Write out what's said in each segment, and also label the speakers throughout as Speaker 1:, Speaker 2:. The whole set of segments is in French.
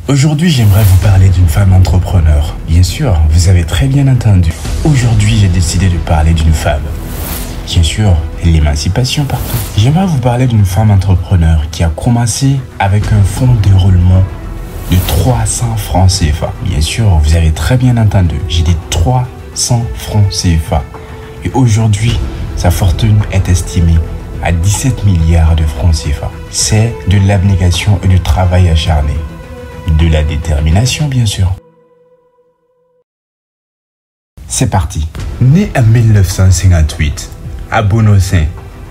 Speaker 1: Aujourd'hui, j'aimerais vous parler d'une femme entrepreneur. Bien sûr, vous avez très bien entendu. Aujourd'hui, j'ai décidé de parler d'une femme. Bien sûr, l'émancipation partout. J'aimerais vous parler d'une femme entrepreneur qui a commencé avec un fonds de roulement de 300 francs CFA. Bien sûr, vous avez très bien entendu. J'ai dit 300 francs CFA. Et aujourd'hui, sa fortune est estimée à 17 milliards de francs CFA. C'est de l'abnégation et du travail acharné. De la détermination, bien sûr. C'est parti. Née en 1958, à Bonosin,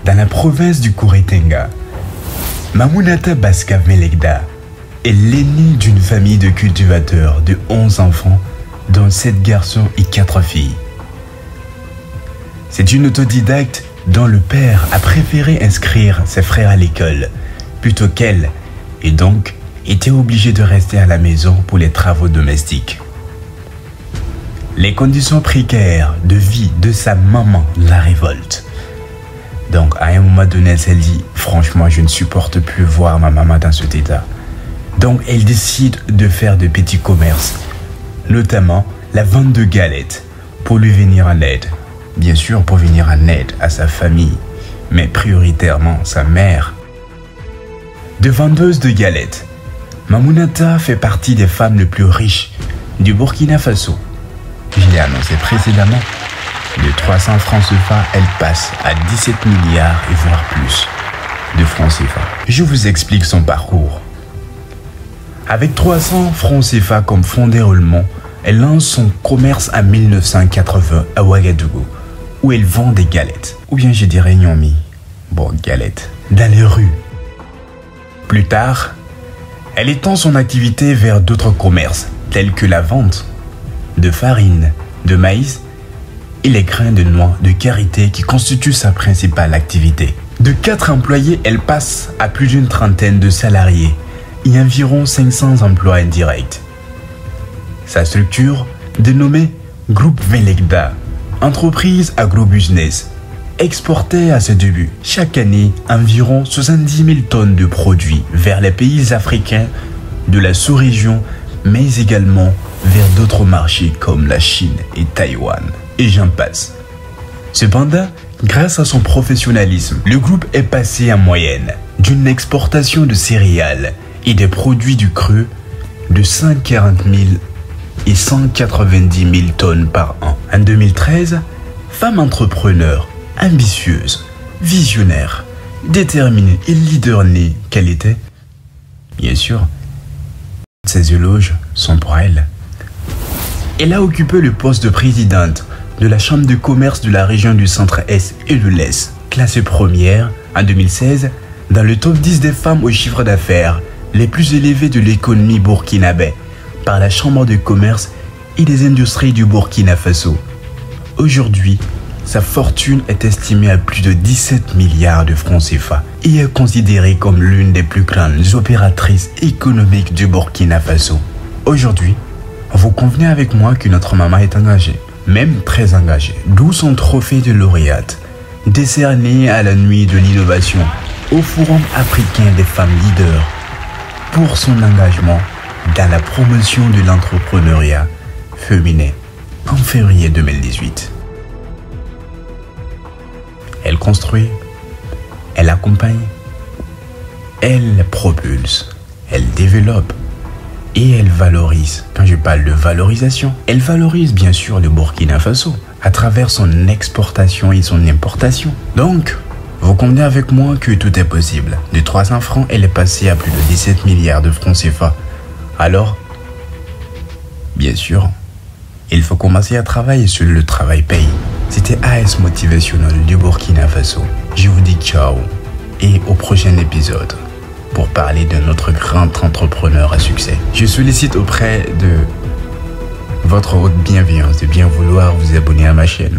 Speaker 1: dans la province du Kouré-Tenga, Mamounata Baskav-Melegda est l'aînée d'une famille de cultivateurs de 11 enfants, dont 7 garçons et 4 filles. C'est une autodidacte dont le père a préféré inscrire ses frères à l'école plutôt qu'elle, et donc était obligé de rester à la maison pour les travaux domestiques. Les conditions précaires de vie de sa maman la révoltent. Donc à un moment donné, elle s'est dit, franchement, je ne supporte plus voir ma maman dans cet état. Donc elle décide de faire de petits commerces, notamment la vente de galettes, pour lui venir en aide. Bien sûr, pour venir en aide à sa famille, mais prioritairement sa mère. De vendeuse de galettes, Mamounata fait partie des femmes les plus riches du Burkina Faso. Je l'ai annoncé précédemment. De 300 francs CFA, elle passe à 17 milliards et voire plus de francs CFA. Je vous explique son parcours. Avec 300 francs CFA comme fonds de roulement, elle lance son commerce en 1980 à Ouagadougou, où elle vend des galettes. Ou bien je dirais gnomi. Bon, galettes. Dans les rues. Plus tard, elle étend son activité vers d'autres commerces, tels que la vente de farine, de maïs et les grains de noix de karité qui constituent sa principale activité. De 4 employés, elle passe à plus d'une trentaine de salariés et environ 500 emplois indirects. Sa structure, dénommée Groupe Melegda, entreprise agrobusiness, exportait à ses débuts chaque année environ 70 000 tonnes de produits vers les pays africains de la sous-région, mais également vers d'autres marchés comme la Chine et Taïwan, et j'en passe. Cependant, grâce à son professionnalisme, le groupe est passé en moyenne d'une exportation de céréales et des produits du cru de 140 000 et 190 000 tonnes par an. En 2013, femme entrepreneur, ambitieuse, visionnaire, déterminée et leader née qu'elle était, bien sûr, ses éloges sont pour elle. Elle a occupé le poste de présidente de la Chambre de commerce de la région du Centre-Est et de l'Est, classée première en 2016 dans le top 10 des femmes au chiffre d'affaires les plus élevés de l'économie burkinabé par la Chambre de commerce et des industries du Burkina Faso. Aujourd'hui, sa fortune est estimée à plus de 17 milliards de francs CFA et est considérée comme l'une des plus grandes opératrices économiques du Burkina Faso. Aujourd'hui, vous convenez avec moi que notre maman est engagée, même très engagée, d'où son trophée de lauréate, décerné à la nuit de l'innovation au Forum africain des femmes leaders pour son engagement dans la promotion de l'entrepreneuriat féminin en février 2018. Elle construit, elle accompagne, elle propulse, elle développe et elle valorise. Quand je parle de valorisation, elle valorise bien sûr le Burkina Faso à travers son exportation et son importation. Donc, vous convenez avec moi que tout est possible. De 300 francs, elle est passée à plus de 17 milliards de francs CFA. Alors, bien sûr, il faut commencer à travailler sur le travail paye. C'était AS Motivational du Burkina Faso. Je vous dis ciao et au prochain épisode pour parler d'un autre grand entrepreneur à succès. Je sollicite auprès de votre haute bienveillance de bien vouloir vous abonner à ma chaîne.